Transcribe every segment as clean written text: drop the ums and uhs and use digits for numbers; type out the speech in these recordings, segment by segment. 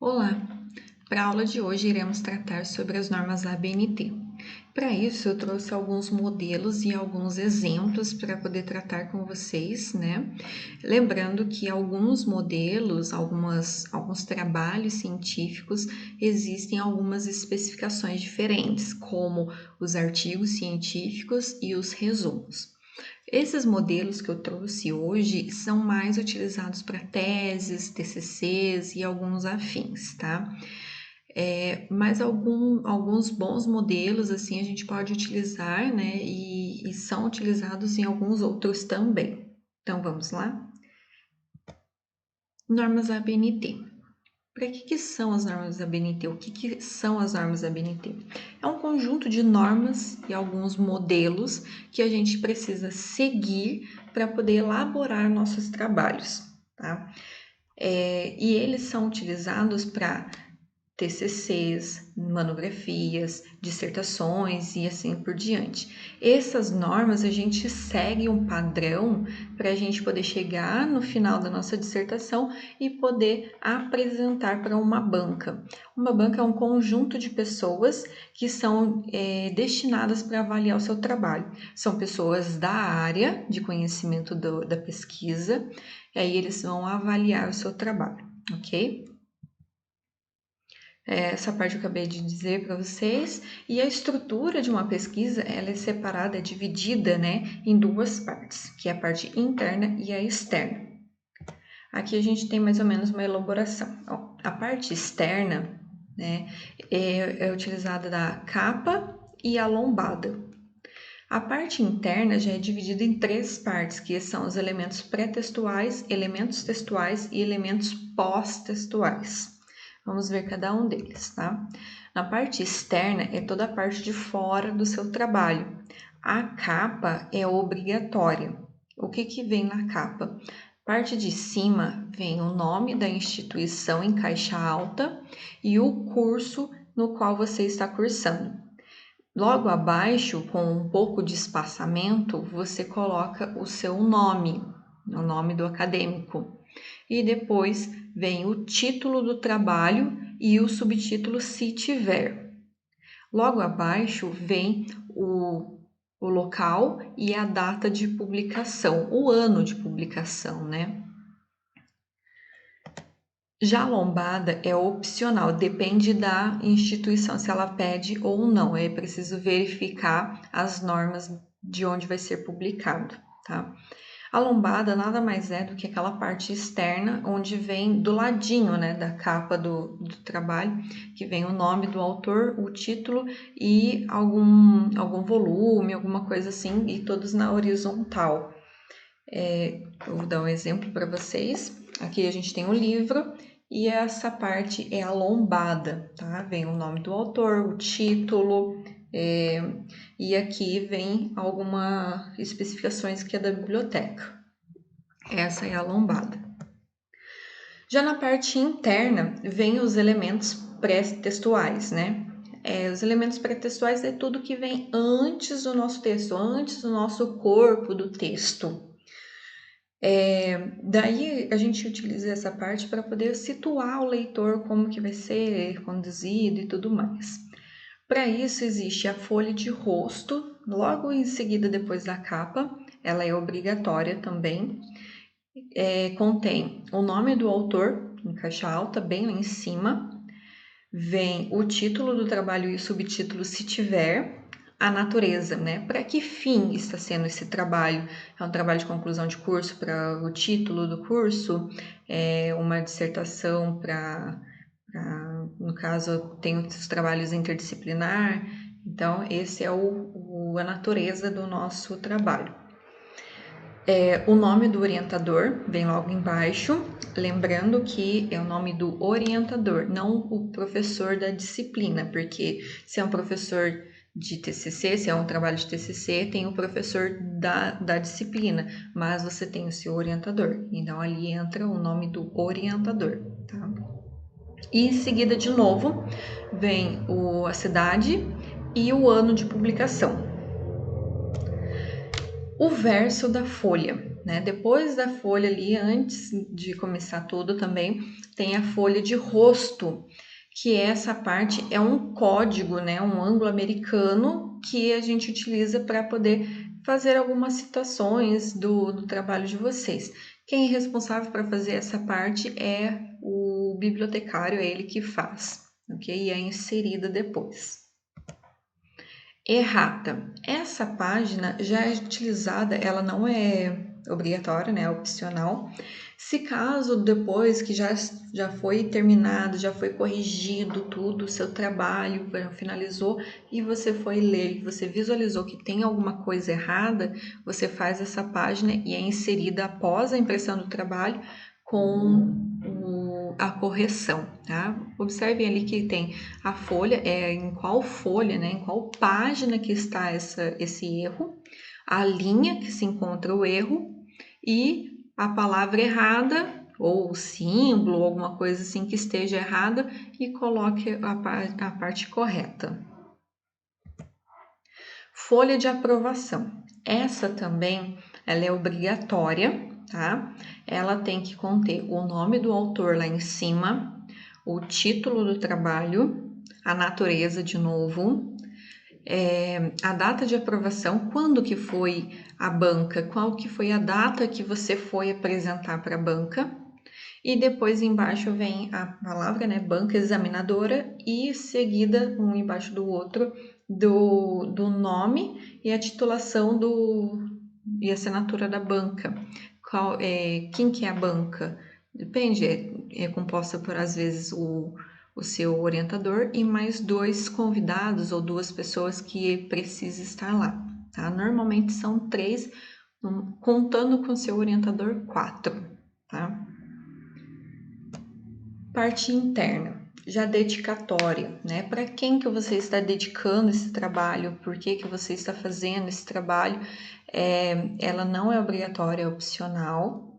Olá! Para a aula de hoje iremos tratar sobre as normas ABNT. Para isso eu trouxe alguns modelos e alguns exemplos para poder tratar com vocês, né? Lembrando que alguns modelos, alguns trabalhos científicos existem algumas especificações diferentes, como os artigos científicos e os resumos. Esses modelos que eu trouxe hoje são mais utilizados para teses, TCCs e alguns afins, tá? Mas alguns bons modelos, assim, a gente pode utilizar, né? E são utilizados em alguns outros também. Então, vamos lá? Normas ABNT. Para que são as normas ABNT? O que são as normas ABNT? É um conjunto de normas e alguns modelos que a gente precisa seguir para poder elaborar nossos trabalhos, tá? E eles são utilizados para TCCs, monografias, dissertações e assim por diante. Essas normas a gente segue um padrão para a gente poder chegar no final da nossa dissertação e poder apresentar para uma banca. Uma banca é um conjunto de pessoas que são destinadas para avaliar o seu trabalho. São pessoas da área de conhecimento da pesquisa, e aí eles vão avaliar o seu trabalho, ok? Essa parte eu acabei de dizer para vocês, e a estrutura de uma pesquisa ela é separada, é dividida, né, em duas partes, que é a parte interna e a externa. Aqui a gente tem mais ou menos uma elaboração. Ó, a parte externa, né, é utilizada da capa e a lombada. A parte interna já é dividida em três partes, que são os elementos pré-textuais, elementos textuais e elementos pós-textuais. Vamos ver cada um deles, tá? Na parte externa é toda a parte de fora do seu trabalho. A capa é obrigatória. O que vem na capa? Parte de cima vem o nome da instituição em caixa alta e o curso no qual você está cursando. Logo abaixo, com um pouco de espaçamento, você coloca o seu nome, o nome do acadêmico. E depois vem o título do trabalho e o subtítulo se tiver. Logo abaixo vem o local e a data de publicação, o ano de publicação, né? Já a lombada é opcional, depende da instituição se ela pede ou não. É preciso verificar as normas de onde vai ser publicado, tá? A lombada nada mais é do que aquela parte externa onde vem do ladinho, né, da capa do trabalho, que vem o nome do autor, o título e algum volume, alguma coisa assim, e todos na horizontal. Eu vou dar um exemplo para vocês. Aqui a gente tem o livro e essa parte é a lombada, tá? Vem o nome do autor, o título, e aqui vem algumas especificações que é da biblioteca. Essa é a lombada. Já na parte interna, vem os elementos pré-textuais, né? Os elementos pré-textuais é tudo que vem antes do nosso texto, antes do nosso corpo do texto. Daí a gente utiliza essa parte para poder situar o leitor como que vai ser conduzido e tudo mais. Para isso existe a folha de rosto, logo em seguida depois da capa, ela é obrigatória também. Contém o nome do autor, em caixa alta, bem lá em cima, vem o título do trabalho e o subtítulo se tiver, a natureza, né? Para que fim está sendo esse trabalho? É um trabalho de conclusão de curso para o título do curso? É uma dissertação no caso, tem os trabalhos interdisciplinar. Então, esse é a natureza do nosso trabalho. O nome do orientador vem logo embaixo, lembrando que é o nome do orientador, não o professor da disciplina, porque se é um professor de TCC, se é um trabalho de TCC, tem o professor da disciplina, mas você tem o seu orientador, então ali entra o nome do orientador, tá? E em seguida, de novo, vem a cidade e o ano de publicação. O verso da folha. né? Depois da folha ali, antes de começar tudo também, tem a folha de rosto, que essa parte é um código, né? Um ângulo americano que a gente utiliza para poder fazer algumas citações do trabalho de vocês. Quem é responsável para fazer essa parte é o bibliotecário, é ele que faz, ok? E é inserida depois. Errata. Essa página já é utilizada, ela não é obrigatória, né? É opcional. Se caso depois que já foi terminado, já foi corrigido tudo, o seu trabalho finalizou e você foi ler, você visualizou que tem alguma coisa errada, você faz essa página e é inserida após a impressão do trabalho com a correção, tá? Observem ali que tem a folha, em qual folha, né? Em qual página que está esse erro, a linha que se encontra o erro e a palavra errada ou o símbolo, ou alguma coisa assim que esteja errada e coloque a parte correta. Folha de aprovação. Essa também, ela é obrigatória, tá? Ela tem que conter o nome do autor lá em cima, o título do trabalho, a natureza de novo, a data de aprovação, quando que foi a banca, qual que foi a data que você foi apresentar para a banca, e depois embaixo vem a palavra, né, banca examinadora, e seguida, um embaixo do outro, do nome e a titulação e a assinatura da banca. Quem que é a banca? Depende, é composta por, às vezes, o seu orientador e mais 2 convidados ou 2 pessoas que precisam estar lá, tá? Normalmente são 3, contando com o seu orientador, 4, tá? Parte interna, já dedicatória, né? Para quem que você está dedicando esse trabalho, por que que você está fazendo esse trabalho, ela não é obrigatória, é opcional,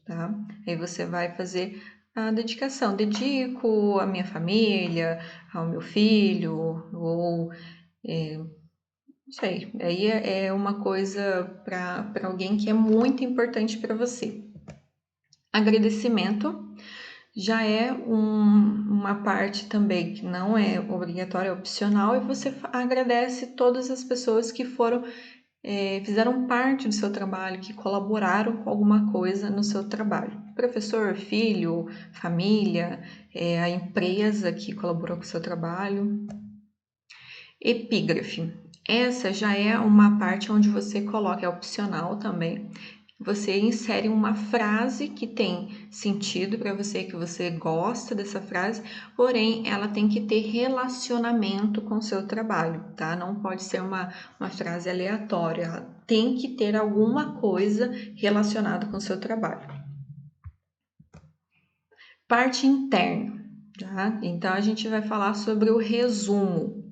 tá? Aí você vai fazer a dedicação, dedico à minha família, ao meu filho, ou não sei, aí é uma coisa para alguém que é muito importante para você. Agradecimento já é uma parte também que não é obrigatória, é opcional, e você agradece todas as pessoas que fizeram parte do seu trabalho, que colaboraram com alguma coisa no seu trabalho. Professor, filho, família, a empresa que colaborou com o seu trabalho. Epígrafe. Essa já é uma parte onde você coloca, é opcional também, você insere uma frase que tem sentido para você, que você gosta dessa frase, porém ela tem que ter relacionamento com o seu trabalho, tá? Não pode ser uma frase aleatória, ela tem que ter alguma coisa relacionada com o seu trabalho. Parte interna, tá? Então a gente vai falar sobre o resumo.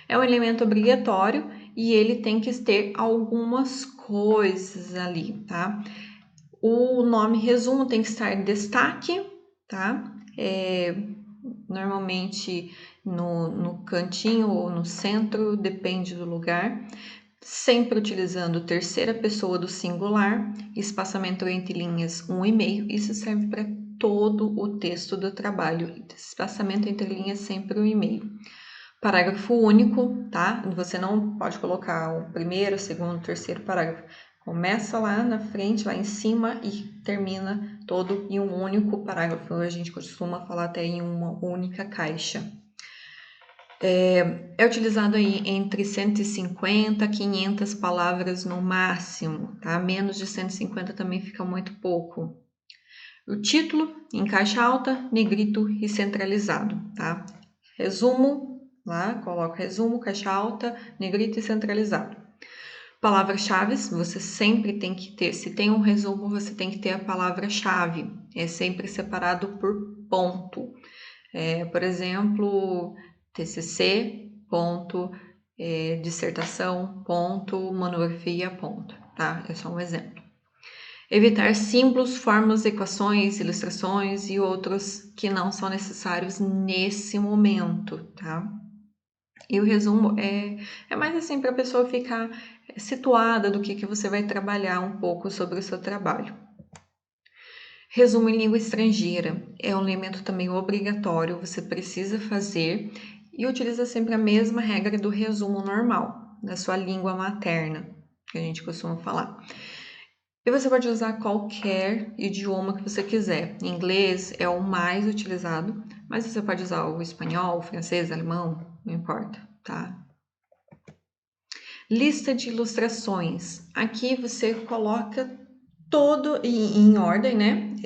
É um elemento obrigatório e ele tem que ter algumas coisas ali, tá? O nome resumo tem que estar em destaque, tá? Normalmente no cantinho ou no centro, depende do lugar. Sempre utilizando terceira pessoa do singular, espaçamento entre linhas 1,5. Isso serve para todo o texto do trabalho. Espaçamento entre linhas sempre 1,5. Parágrafo único, tá? Você não pode colocar o primeiro, segundo, terceiro parágrafo. Começa lá na frente, lá em cima e termina todo em um único parágrafo. A gente costuma falar até em uma única caixa. É utilizado aí entre 150 a 500 palavras no máximo, tá? Menos de 150 também fica muito pouco. O título em caixa alta, negrito e centralizado, tá? Resumo, lá, coloca resumo, caixa alta, negrito e centralizado. Palavras-chave, você sempre tem que ter, se tem um resumo, você tem que ter a palavra-chave, é sempre separado por ponto. Por exemplo, TCC, ponto, dissertação, ponto, monografia, ponto, tá? É só um exemplo. Evitar símbolos, fórmulas, equações, ilustrações e outros que não são necessários nesse momento, tá? E o resumo é mais assim para a pessoa ficar situada do que você vai trabalhar um pouco sobre o seu trabalho. Resumo em língua estrangeira é um elemento também obrigatório, você precisa fazer e utiliza sempre a mesma regra do resumo normal, da sua língua materna, que a gente costuma falar. E você pode usar qualquer idioma que você quiser. Inglês é o mais utilizado, mas você pode usar o espanhol, o francês, alemão, não importa, tá? Lista de ilustrações. Aqui você coloca todo em ordem, né?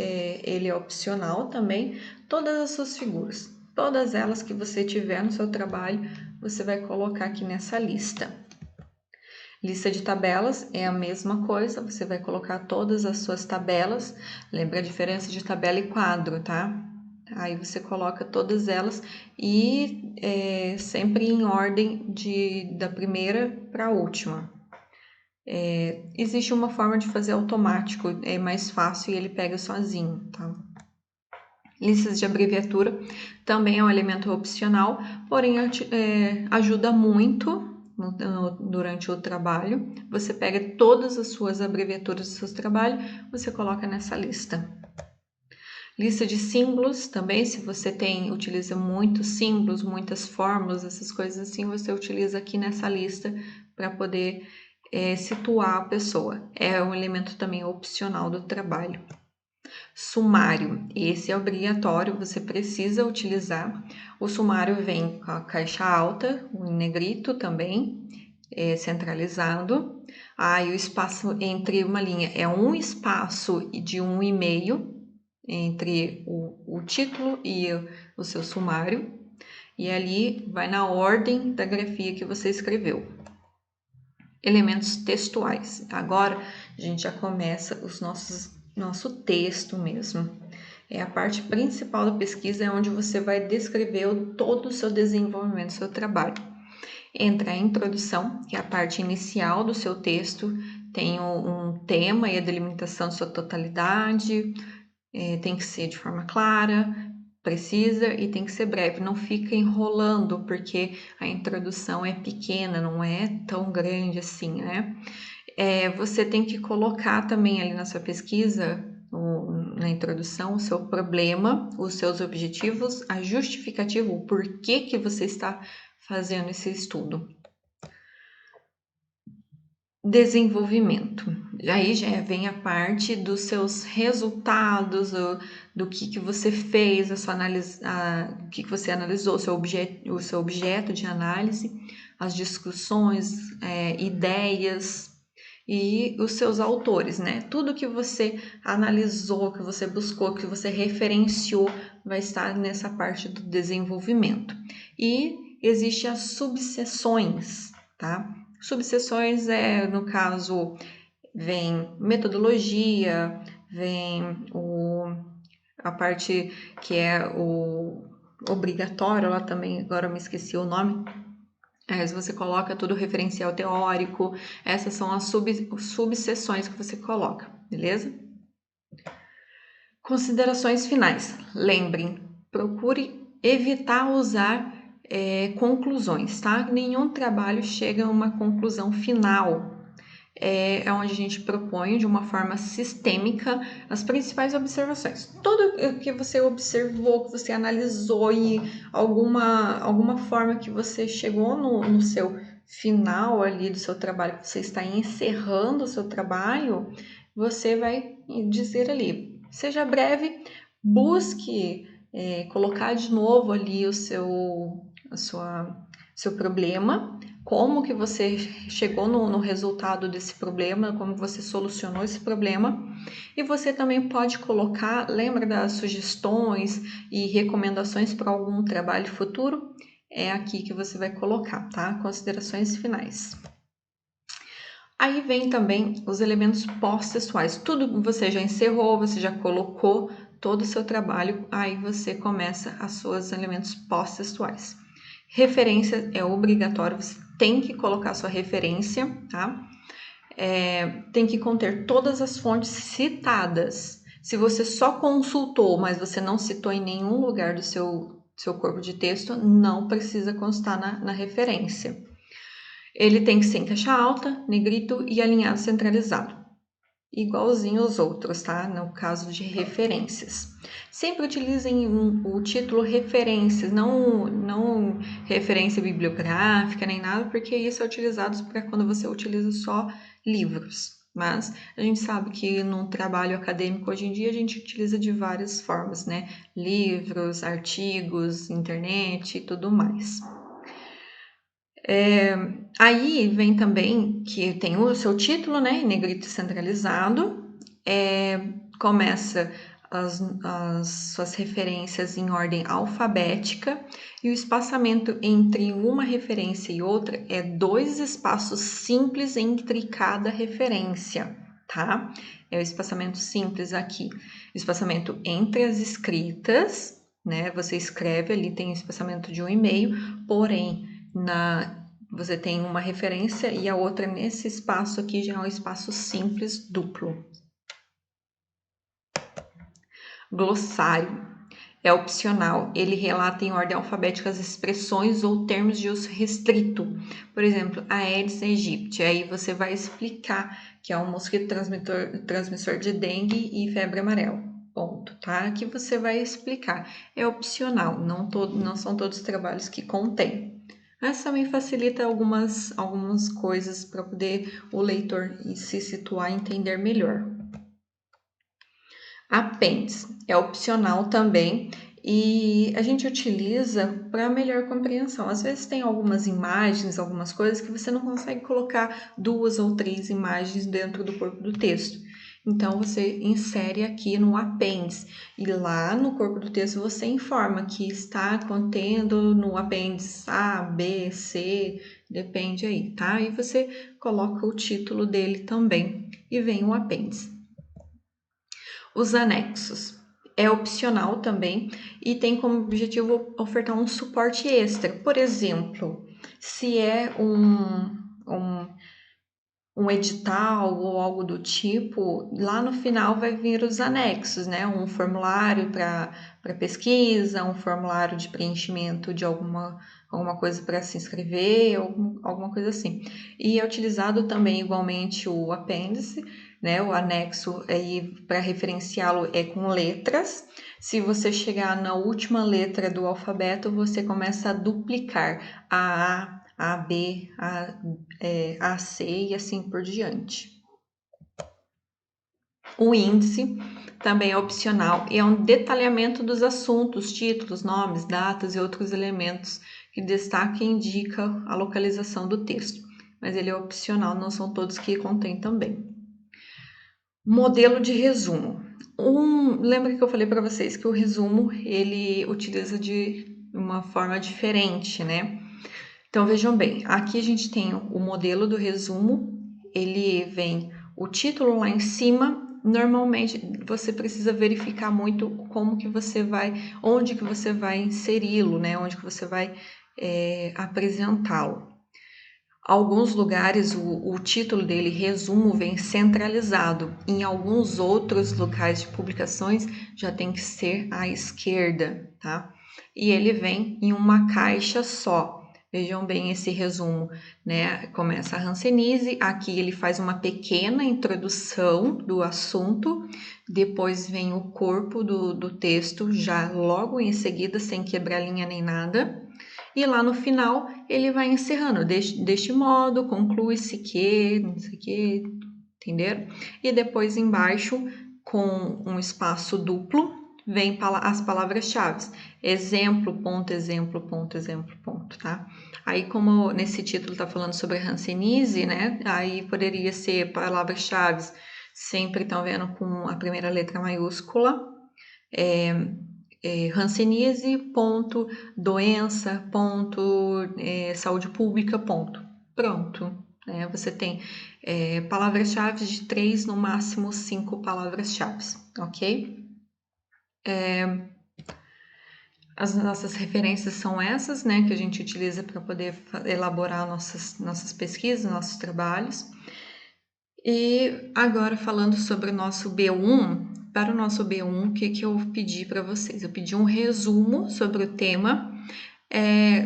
Ele é opcional também. Todas as suas figuras, todas elas que você tiver no seu trabalho, você vai colocar aqui nessa lista. Lista de tabelas é a mesma coisa, você vai colocar todas as suas tabelas. Lembra a diferença de tabela e quadro, tá? Aí você coloca todas elas e sempre em ordem da primeira para a última. Existe uma forma de fazer automático, é mais fácil e ele pega sozinho, tá? Listas de abreviatura também é um elemento opcional, porém ajuda muito durante o trabalho. Você pega todas as suas abreviaturas do seu trabalho, você coloca nessa lista. Lista de símbolos também, se você utiliza muitos símbolos, muitas fórmulas, essas coisas assim, você utiliza aqui nessa lista para poder situar a pessoa. É um elemento também opcional do trabalho. Sumário, esse é obrigatório, você precisa utilizar. O sumário vem com a caixa alta, o negrito também, centralizado. Aí o espaço entre uma linha é um espaço de 1,5 entre o título e o seu sumário. E ali vai na ordem da grafia que você escreveu. Elementos textuais. Agora a gente já começa nosso texto mesmo. É a parte principal da pesquisa, é onde você vai descrever todo o seu desenvolvimento, do seu trabalho. Entra a introdução, que é a parte inicial do seu texto, tem um tema e a delimitação de sua totalidade, tem que ser de forma clara, precisa e tem que ser breve. Não fica enrolando, porque a introdução é pequena, não é tão grande assim, né? Você tem que colocar também ali na sua pesquisa, na introdução, o seu problema, os seus objetivos, a justificativa, o porquê que você está fazendo esse estudo. Desenvolvimento. Aí já vem a parte dos seus resultados, do que você fez, a sua análise, o que você analisou, o seu objeto de análise, as discussões, ideias e os seus autores, né? Tudo que você analisou, que você buscou, que você referenciou, vai estar nessa parte do desenvolvimento. E existem as subseções, tá? Subseções no caso, vem metodologia, vem a parte que é o obrigatório, lá também, agora eu me esqueci o nome. Se você coloca todo o referencial teórico, essas são as subseções que você coloca, beleza? Considerações finais. Lembrem, procure evitar usar conclusões, tá? Nenhum trabalho chega a uma conclusão final. É onde a gente propõe de uma forma sistêmica as principais observações. Tudo que você observou, que você analisou e alguma forma que você chegou no seu final ali do seu trabalho, que você está encerrando o seu trabalho, você vai dizer ali. Seja breve, busque colocar de novo ali seu problema, como que você chegou no resultado desse problema, como você solucionou esse problema. E você também pode colocar, lembra das sugestões e recomendações para algum trabalho futuro? É aqui que você vai colocar, tá? Considerações finais. Aí vem também os elementos pós-textuais. Tudo você já encerrou, você já colocou todo o seu trabalho, aí você começa os seus elementos pós-textuais. Referência é obrigatório, você tem que colocar sua referência, tá? Tem que conter todas as fontes citadas. Se você só consultou, mas você não citou em nenhum lugar do seu seu corpo de texto, não precisa constar na referência. Ele tem que ser em caixa alta, negrito e alinhado centralizado, igualzinho aos outros, tá? No caso de referências. Sempre utilizem o título referências, não referência bibliográfica nem nada, porque isso é utilizado para quando você utiliza só livros. Mas a gente sabe que num trabalho acadêmico hoje em dia a gente utiliza de várias formas, né? Livros, artigos, internet e tudo mais. Aí vem também que tem o seu título, né, em negrito centralizado, começa as suas referências em ordem alfabética e o espaçamento entre uma referência e outra é 2 espaços simples entre cada referência, tá? É o espaçamento simples aqui, o espaçamento entre as escritas, né? Você escreve ali, tem espaçamento de 1,5, porém você tem uma referência e a outra nesse espaço aqui já é um espaço simples duplo. Glossário é opcional, ele relata em ordem alfabética as expressões ou termos de uso restrito. Por exemplo, Aedes aegypti, aí você vai explicar que é um mosquito transmissor de dengue e febre amarela. Ponto, tá? Aqui você vai explicar. É opcional, não são todos os trabalhos que contém. Mas também facilita algumas coisas para poder o leitor se situar e entender melhor. Apêndice é opcional também e a gente utiliza para melhor compreensão. Às vezes tem algumas imagens, algumas coisas que você não consegue colocar 2 ou 3 imagens dentro do corpo do texto. Então, você insere aqui no apêndice e lá no corpo do texto você informa que está contendo no apêndice A, B, C, depende aí, tá? E você coloca o título dele também e vem o apêndice. Os anexos é opcional também e tem como objetivo ofertar um suporte extra. Por exemplo, se é um edital ou algo do tipo, lá no final vai vir os anexos, né? Um formulário para pesquisa, um formulário de preenchimento de alguma coisa para se inscrever, alguma coisa assim. E é utilizado também igualmente o apêndice, né? O anexo aí para referenciá-lo é com letras. Se você chegar na última letra do alfabeto, você começa a duplicar a B, a C e assim por diante. O índice também é opcional e é um detalhamento dos assuntos, títulos, nomes, datas e outros elementos que destaca e indica a localização do texto. Mas ele é opcional, não são todos que contém também. Modelo de resumo. Lembra que eu falei para vocês que o resumo ele utiliza de uma forma diferente, né? Então, vejam bem, aqui a gente tem o modelo do resumo, ele vem o título lá em cima, normalmente você precisa verificar muito como que você vai, onde que você vai inseri-lo, né? Onde que você vai apresentá-lo. Alguns lugares o título dele, resumo, vem centralizado. Em alguns outros locais de publicações já tem que ser à esquerda, tá? E ele vem em uma caixa só. Vejam bem esse resumo, né? Começa a Hanseníase, aqui ele faz uma pequena introdução do assunto, depois vem o corpo do texto, já logo em seguida, sem quebrar linha nem nada. E lá no final ele vai encerrando, deste modo, conclui-se que, não sei o que, entenderam? E depois embaixo, com um espaço duplo, vem as palavras-chave. Exemplo, ponto, exemplo, ponto, exemplo, ponto, tá? Aí, como nesse título tá falando sobre Hanseníase, né? Aí poderia ser palavras-chave, sempre estão vendo com a primeira letra maiúscula, Hanseníase, ponto, doença, ponto, saúde pública, ponto. Pronto. Você tem palavras-chave de 3, no máximo 5 palavras-chave, ok? As nossas referências são essas, né, que a gente utiliza para poder elaborar nossas pesquisas, nossos trabalhos. E agora falando sobre o nosso B1, para o nosso B1, o que eu pedi para vocês? Eu pedi um resumo sobre o tema,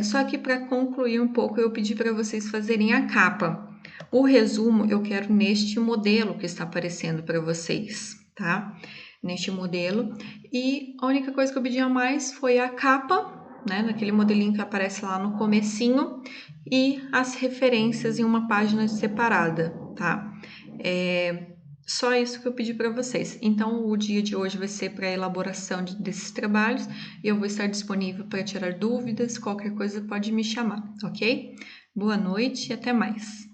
só que para concluir um pouco, eu pedi para vocês fazerem a capa. O resumo eu quero neste modelo que está aparecendo para vocês, tá? Neste modelo. E a única coisa que eu pedi a mais foi a capa, né? Naquele modelinho que aparece lá no comecinho, e as referências em uma página separada, tá? Só isso que eu pedi para vocês. Então, o dia de hoje vai ser para a elaboração desses trabalhos e eu vou estar disponível para tirar dúvidas, qualquer coisa pode me chamar, ok? Boa noite e até mais.